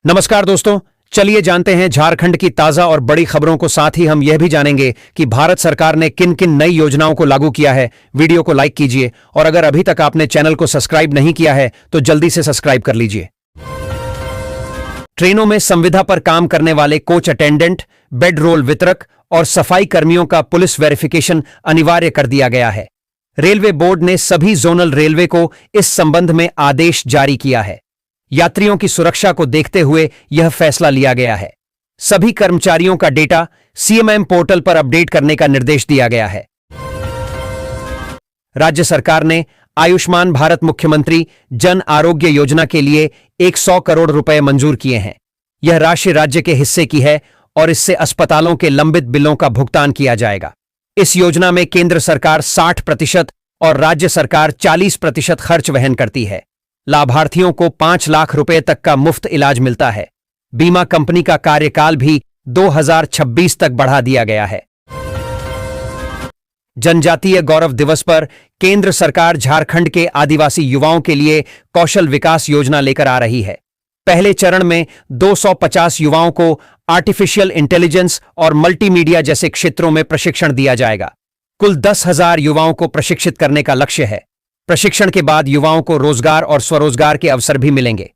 नमस्कार दोस्तों, चलिए जानते हैं झारखंड की ताजा और बड़ी खबरों को। साथ ही हम यह भी जानेंगे कि भारत सरकार ने किन किन नई योजनाओं को लागू किया है। वीडियो को लाइक कीजिए और अगर अभी तक आपने चैनल को सब्सक्राइब नहीं किया है तो जल्दी से सब्सक्राइब कर लीजिए। ट्रेनों में संविदा पर काम करने वाले कोच अटेंडेंट, बेड रोल वितरक और सफाई कर्मियों का पुलिस वेरिफिकेशन अनिवार्य कर दिया गया है। रेलवे बोर्ड ने सभी जोनल रेलवे को इस संबंध में आदेश जारी किया है। यात्रियों की सुरक्षा को देखते हुए यह फैसला लिया गया है। सभी कर्मचारियों का डेटा सीएमएम पोर्टल पर अपडेट करने का निर्देश दिया गया है। राज्य सरकार ने आयुष्मान भारत मुख्यमंत्री जन आरोग्य योजना के लिए 100 करोड़ रुपए मंजूर किए हैं। यह राशि राज्य के हिस्से की है और इससे अस्पतालों के लंबित बिलों का भुगतान किया जाएगा। इस योजना में केंद्र सरकार 60% और राज्य सरकार 40% खर्च वहन करती है। लाभार्थियों को 5 लाख रुपए तक का मुफ्त इलाज मिलता है। बीमा कंपनी का कार्यकाल भी 2026 तक बढ़ा दिया गया है। जनजातीय गौरव दिवस पर केंद्र सरकार झारखंड के आदिवासी युवाओं के लिए कौशल विकास योजना लेकर आ रही है। पहले चरण में 250 युवाओं को आर्टिफिशियल इंटेलिजेंस और मल्टीमीडिया जैसे क्षेत्रों में प्रशिक्षण दिया जाएगा। कुल 10,000 युवाओं को प्रशिक्षित करने का लक्ष्य है। प्रशिक्षण के बाद युवाओं को रोजगार और स्वरोजगार के अवसर भी मिलेंगे।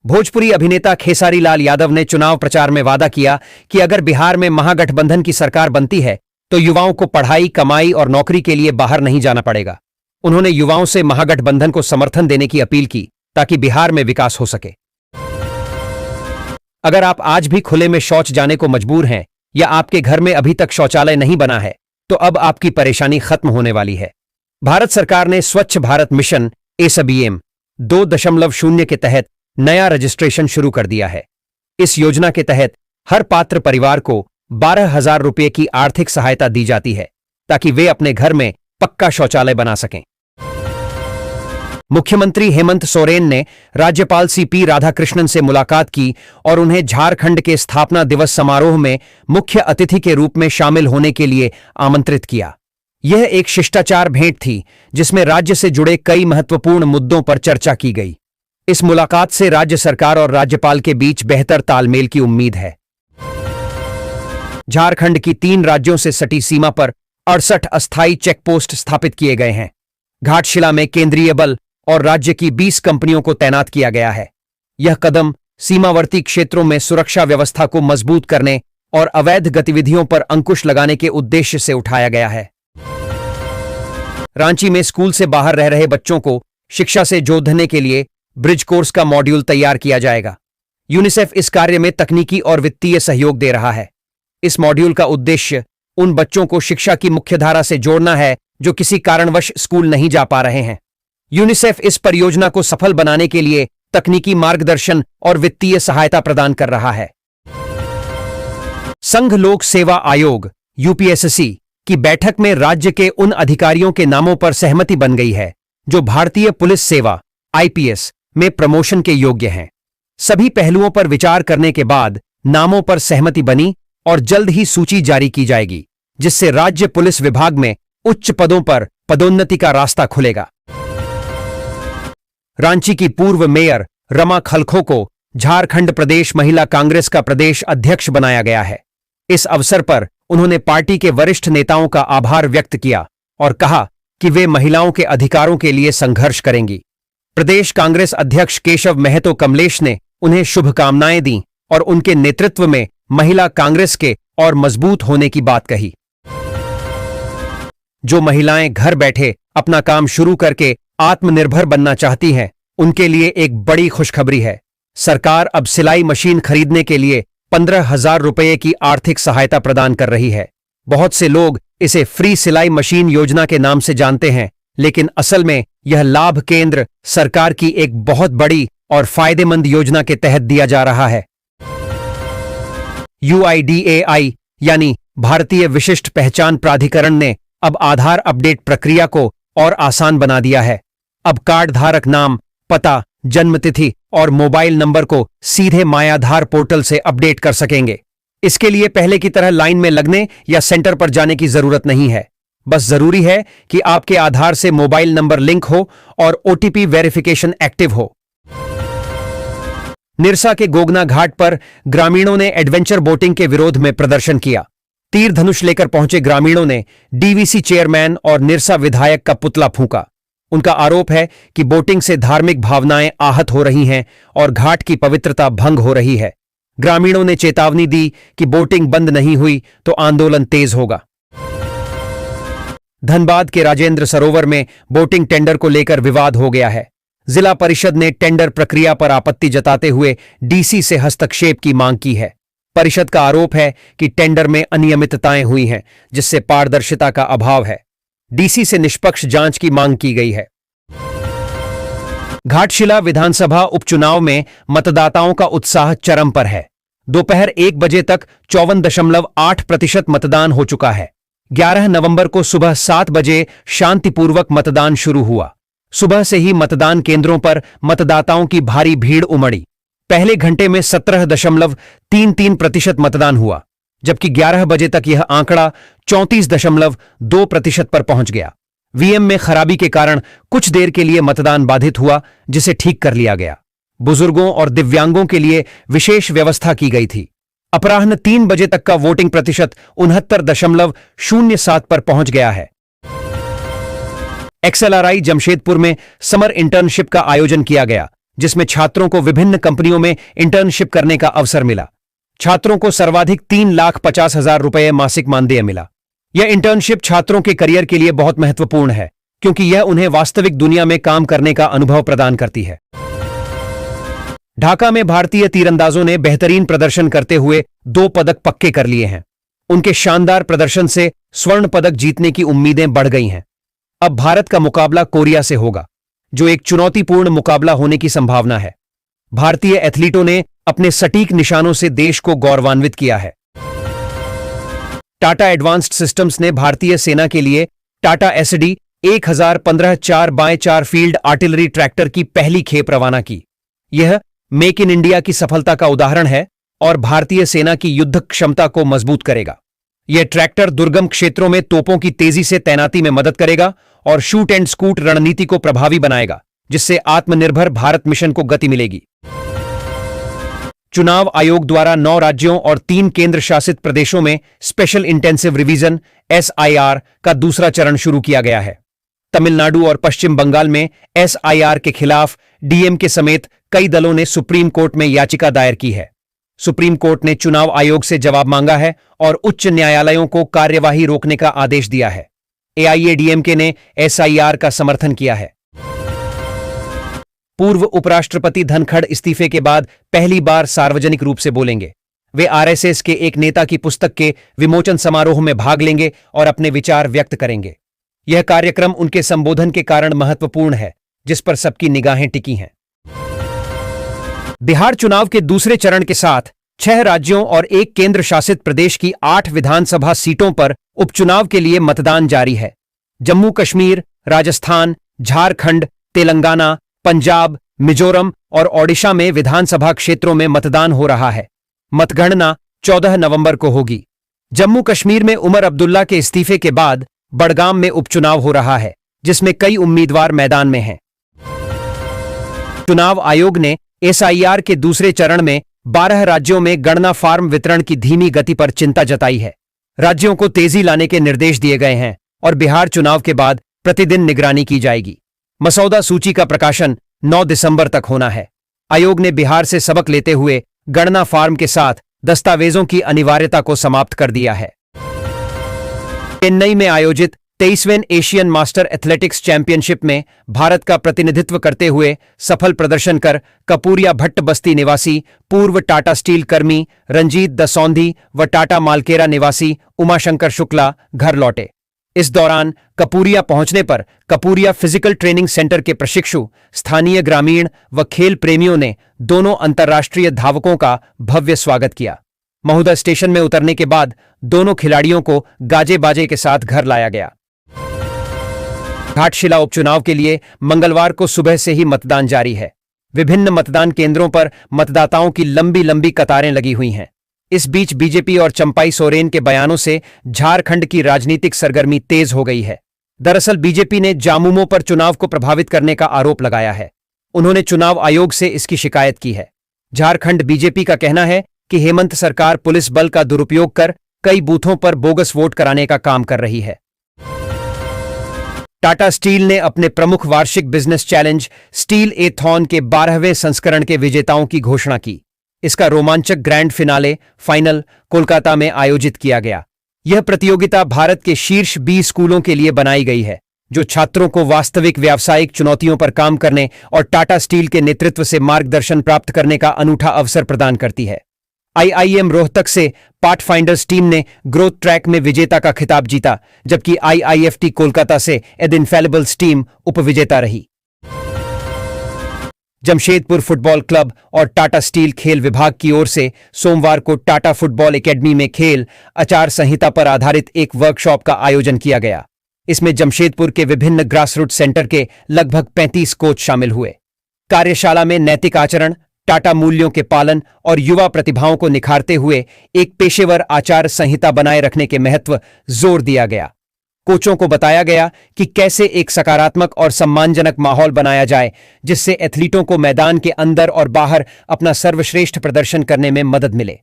भोजपुरी अभिनेता खेसारी लाल यादव ने चुनाव प्रचार में वादा किया कि अगर बिहार में महागठबंधन की सरकार बनती है तो युवाओं को पढ़ाई, कमाई और नौकरी के लिए बाहर नहीं जाना पड़ेगा। उन्होंने युवाओं से महागठबंधन को समर्थन देने की अपील की ताकि बिहार में विकास हो सके। अगर आप आज भी खुले में शौच जाने को मजबूर हैं या आपके घर में अभी तक शौचालय नहीं बना है तो अब आपकी परेशानी खत्म होने वाली है। भारत सरकार ने स्वच्छ भारत मिशन ASABM 2.0 के तहत नया रजिस्ट्रेशन शुरू कर दिया है। इस योजना के तहत हर पात्र परिवार को 12,000 रुपये की आर्थिक सहायता दी जाती है ताकि वे अपने घर में पक्का शौचालय बना सकें। मुख्यमंत्री हेमंत सोरेन ने राज्यपाल CP राधाकृष्णन से मुलाकात की और उन्हें झारखंड के स्थापना दिवस समारोह में मुख्य अतिथि के रूप में शामिल होने के लिए आमंत्रित किया। यह एक शिष्टाचार भेंट थी जिसमें राज्य से जुड़े कई महत्वपूर्ण मुद्दों पर चर्चा की गई। इस मुलाकात से राज्य सरकार और राज्यपाल के बीच बेहतर तालमेल की उम्मीद है। झारखंड की 3 राज्यों से सटी सीमा पर 68 अस्थायी चेकपोस्ट स्थापित किए गए हैं। घाटशिला में केंद्रीय बल और राज्य की 20 कंपनियों को तैनात किया गया है। यह कदम सीमावर्ती क्षेत्रों में सुरक्षा व्यवस्था को मजबूत करने और अवैध गतिविधियों पर अंकुश लगाने के उद्देश्य से उठाया गया है। रांची में स्कूल से बाहर रह रहे बच्चों को शिक्षा से जोड़ने के लिए ब्रिज कोर्स का मॉड्यूल तैयार किया जाएगा। यूनिसेफ इस कार्य में तकनीकी और वित्तीय सहयोग दे रहा है। इस मॉड्यूल का उद्देश्य उन बच्चों को शिक्षा की मुख्यधारा से जोड़ना है जो किसी कारणवश स्कूल नहीं जा पा रहे हैं। यूनिसेफ इस परियोजना को सफल बनाने के लिए तकनीकी मार्गदर्शन और वित्तीय सहायता प्रदान कर रहा है। संघ लोक सेवा आयोग UPSC की बैठक में राज्य के उन अधिकारियों के नामों पर सहमति बन गई है जो भारतीय पुलिस सेवा IPS में प्रमोशन के योग्य हैं। सभी पहलुओं पर विचार करने के बाद नामों पर सहमति बनी और जल्द ही सूची जारी की जाएगी, जिससे राज्य पुलिस विभाग में उच्च पदों पर पदोन्नति का रास्ता खुलेगा। रांची की पूर्व मेयर रमा खलखो को झारखंड प्रदेश महिला कांग्रेस का प्रदेश अध्यक्ष बनाया गया है। इस अवसर पर उन्होंने पार्टी के वरिष्ठ नेताओं का आभार व्यक्त किया और कहा कि वे महिलाओं के अधिकारों के लिए संघर्ष करेंगी। प्रदेश कांग्रेस अध्यक्ष केशव महतो कमलेश ने उन्हें शुभकामनाएं दी और उनके नेतृत्व में महिला कांग्रेस के और मजबूत होने की बात कही। जो महिलाएं घर बैठे अपना काम शुरू करके आत्मनिर्भर बनना चाहती हैं, उनके लिए एक बड़ी खुशखबरी है। सरकार अब सिलाई मशीन खरीदने के लिए 15,000 रुपये की आर्थिक सहायता प्रदान कर रही है। बहुत से लोग इसे फ्री सिलाई मशीन योजना के नाम से जानते हैं, लेकिन असल में यह लाभ केंद्र सरकार की एक बहुत बड़ी और फायदेमंद योजना के तहत दिया जा रहा है। UIDAI यानी भारतीय विशिष्ट पहचान प्राधिकरण ने अब आधार अपडेट प्रक्रिया को और आसान बना दिया है। अब कार्ड धारक नाम, पता, जन्मतिथि और मोबाइल नंबर को सीधे मायाधार पोर्टल से अपडेट कर सकेंगे। इसके लिए पहले की तरह लाइन में लगने या सेंटर पर जाने की जरूरत नहीं है। बस जरूरी है कि आपके आधार से मोबाइल नंबर लिंक हो और OTP वेरिफिकेशन एक्टिव हो। निरसा के गोगना घाट पर ग्रामीणों ने एडवेंचर बोटिंग के विरोध में प्रदर्शन किया। तीर धनुष लेकर पहुंचे ग्रामीणों ने डीवीसी चेयरमैन और निरसा विधायक का पुतला फूंका। उनका आरोप है कि बोटिंग से धार्मिक भावनाएं आहत हो रही हैं और घाट की पवित्रता भंग हो रही है। ग्रामीणों ने चेतावनी दी कि बोटिंग बंद नहीं हुई तो आंदोलन तेज होगा। धनबाद के राजेंद्र सरोवर में बोटिंग टेंडर को लेकर विवाद हो गया है। जिला परिषद ने टेंडर प्रक्रिया पर आपत्ति जताते हुए डीसी से हस्तक्षेप की मांग की है। परिषद का आरोप है कि टेंडर में अनियमितताएं हुई हैं, जिससे पारदर्शिता का अभाव है। डीसी से निष्पक्ष जांच की मांग की गई है। घाटशिला विधानसभा उपचुनाव में मतदाताओं का उत्साह चरम पर है। दोपहर 1 बजे तक 54.8% मतदान हो चुका है। 11 नवंबर को सुबह 7 बजे शांतिपूर्वक मतदान शुरू हुआ। सुबह से ही मतदान केंद्रों पर मतदाताओं की भारी भीड़ उमड़ी। पहले घंटे में 17.33% मतदान हुआ, जबकि 11 बजे तक यह आंकड़ा 34.2% पर पहुंच गया। वीएम में खराबी के कारण कुछ देर के लिए मतदान बाधित हुआ, जिसे ठीक कर लिया गया। बुजुर्गों और दिव्यांगों के लिए विशेष व्यवस्था की गई थी। अपराह्न 3 बजे तक का वोटिंग प्रतिशत 69.07 पर पहुंच गया है। XLRI जमशेदपुर में समर इंटर्नशिप का आयोजन किया गया, जिसमें छात्रों को विभिन्न कंपनियों में इंटर्नशिप करने का अवसर मिला। छात्रों को सर्वाधिक 3,50,000 रुपये मासिक मानदेय मिला। यह इंटर्नशिप छात्रों के करियर के लिए बहुत महत्वपूर्ण है, क्योंकि यह उन्हें वास्तविक दुनिया में काम करने का अनुभव प्रदान करती है। ढाका में भारतीय तीरंदाजों ने बेहतरीन प्रदर्शन करते हुए 2 पदक पक्के कर लिए हैं। उनके शानदार प्रदर्शन से स्वर्ण पदक जीतने की उम्मीदें बढ़ गई हैं। अब भारत का मुकाबला कोरिया से होगा, जो एक चुनौतीपूर्ण मुकाबला होने की संभावना है। भारतीय एथलीटों ने अपने सटीक निशानों से देश को गौरवान्वित किया है। टाटा एडवांस्ड सिस्टम्स ने भारतीय सेना के लिए Tata SD 1015 4x4 field artillery tractor की पहली खेप रवाना की। यह मेक इन इंडिया की सफलता का उदाहरण है और भारतीय सेना की युद्ध क्षमता को मजबूत करेगा। यह ट्रैक्टर दुर्गम क्षेत्रों में तोपों की तेजी से तैनाती में मदद करेगा और शूट एंड स्कूट रणनीति को प्रभावी बनाएगा, जिससे आत्मनिर्भर भारत मिशन को गति मिलेगी। चुनाव आयोग द्वारा 9 राज्यों और 3 केंद्र शासित प्रदेशों में स्पेशल इंटेंसिव रिवीजन SIR का दूसरा चरण शुरू किया गया है। तमिलनाडु और पश्चिम बंगाल में SIR के खिलाफ DMK समेत कई दलों ने सुप्रीम कोर्ट में याचिका दायर की है। सुप्रीम कोर्ट ने चुनाव आयोग से जवाब मांगा है और उच्च न्यायालयों को कार्यवाही रोकने का आदेश दिया है। AIADMK ने SIR का समर्थन किया है। पूर्व उपराष्ट्रपति धनखड़ इस्तीफे के बाद पहली बार सार्वजनिक रूप से बोलेंगे। वे RSS के एक नेता की पुस्तक के विमोचन समारोह में भाग लेंगे और अपने विचार व्यक्त करेंगे। यह कार्यक्रम उनके संबोधन के कारण महत्वपूर्ण है, जिस पर सबकी निगाहें टिकी हैं। बिहार चुनाव के दूसरे चरण के साथ 6 राज्यों और 1 केंद्र शासित प्रदेश की 8 विधानसभा सीटों पर उपचुनाव के लिए मतदान जारी है। जम्मू कश्मीर, राजस्थान, झारखंड, तेलंगाना, पंजाब, मिजोरम और ओडिशा में विधानसभा क्षेत्रों में मतदान हो रहा है। मतगणना 14 नवंबर को होगी। जम्मू कश्मीर में उमर अब्दुल्ला के इस्तीफे के बाद बड़गाम में उपचुनाव हो रहा है, जिसमें कई उम्मीदवार मैदान में हैं। चुनाव आयोग ने SIR के दूसरे चरण में 12 राज्यों में गणना फार्म वितरण की धीमी गति पर चिंता जताई है। राज्यों को तेजी लाने के निर्देश दिए गए हैं और बिहार चुनाव के बाद प्रतिदिन निगरानी की जाएगी। मसौदा सूची का प्रकाशन 9 दिसंबर तक होना है। आयोग ने बिहार से सबक लेते हुए गणना फार्म के साथ दस्तावेजों की अनिवार्यता को समाप्त कर दिया है। चेन्नई में आयोजित 23वें एशियन मास्टर एथलेटिक्स चैंपियनशिप में भारत का प्रतिनिधित्व करते हुए सफल प्रदर्शन कर कपूरिया भट्ट बस्ती निवासी पूर्व टाटा स्टील कर्मी रंजीत दसौंधी व टाटा मालकेरा निवासी उमाशंकर शुक्ला घर लौटे। इस दौरान कपूरिया पहुंचने पर कपूरिया फिजिकल ट्रेनिंग सेंटर के प्रशिक्षु, स्थानीय ग्रामीण व खेल प्रेमियों ने दोनों अंतर्राष्ट्रीय धावकों का भव्य स्वागत किया। महुदा स्टेशन में उतरने के बाद दोनों खिलाड़ियों को गाजे बाजे के साथ घर लाया गया। घाटशिला उपचुनाव के लिए मंगलवार को सुबह से ही मतदान जारी है। विभिन्न मतदान केंद्रों पर मतदाताओं की लंबी लंबी कतारें लगी हुई हैं। इस बीच बीजेपी और चंपाई सोरेन के बयानों से झारखंड की राजनीतिक सरगर्मी तेज हो गई है। दरअसल बीजेपी ने जामुमो पर चुनाव को प्रभावित करने का आरोप लगाया है। उन्होंने चुनाव आयोग से इसकी शिकायत की है। झारखंड बीजेपी का कहना है कि हेमंत सरकार पुलिस बल का दुरुपयोग कर कई बूथों पर बोगस वोट कराने का काम कर रही है। टाटा स्टील ने अपने प्रमुख वार्षिक बिजनेस चैलेंज स्टील एथॉन के 12वें संस्करण के विजेताओं की घोषणा की। इसका रोमांचक ग्रैंड फिनाले फाइनल कोलकाता में आयोजित किया गया। यह प्रतियोगिता भारत के शीर्ष 20 स्कूलों के लिए बनाई गई है, जो छात्रों को वास्तविक व्यावसायिक चुनौतियों पर काम करने और टाटा स्टील के नेतृत्व से मार्गदर्शन प्राप्त करने का अनूठा अवसर प्रदान करती है। आईआईएम रोहतक से पाथफाइंडर्स टीम ने ग्रोथ ट्रैक में विजेता का खिताब जीता, जबकि आईआईएफटी कोलकाता से द इनफैलिबल्स टीम उपविजेता रही। जमशेदपुर फुटबॉल क्लब और टाटा स्टील खेल विभाग की ओर से सोमवार को टाटा फुटबॉल एकेडमी में खेल आचार संहिता पर आधारित एक वर्कशॉप का आयोजन किया गया। इसमें जमशेदपुर के विभिन्न ग्रासरूट सेंटर के लगभग 35 कोच शामिल हुए। कार्यशाला में नैतिक आचरण, टाटा मूल्यों के पालन और युवा प्रतिभाओं को निखारते हुए एक पेशेवर आचार संहिता बनाए रखने के महत्व जोर दिया गया। कोचों को बताया गया कि कैसे एक सकारात्मक और सम्मानजनक माहौल बनाया जाए, जिससे एथलीटों को मैदान के अंदर और बाहर अपना सर्वश्रेष्ठ प्रदर्शन करने में मदद मिले।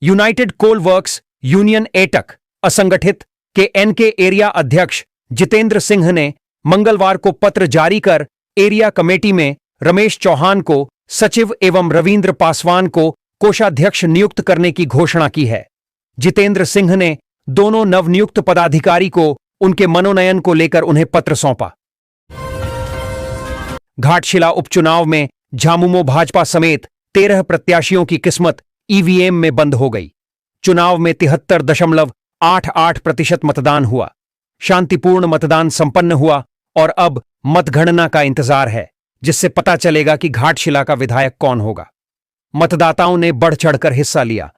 यूनाइटेड कोल वर्क्स यूनियन एटक असंगठित के एनके एरिया अध्यक्ष जितेंद्र सिंह ने मंगलवार को पत्र जारी कर एरिया कमेटी में रमेश चौहान को सचिव एवं रविंद्र पासवान को कोषाध्यक्ष नियुक्त करने की घोषणा की है। जितेंद्र सिंह ने दोनों नवनियुक्त पदाधिकारी को उनके मनोनयन को लेकर उन्हें पत्र सौंपा। घाटशिला उपचुनाव में झामुमो भाजपा समेत 13 प्रत्याशियों की किस्मत ईवीएम में बंद हो गई। चुनाव में 73.88% मतदान हुआ। शांतिपूर्ण मतदान संपन्न हुआ और अब मतगणना का इंतजार है, जिससे पता चलेगा कि घाटशिला का विधायक कौन होगा। मतदाताओं ने बढ़ चढ़कर हिस्सा लिया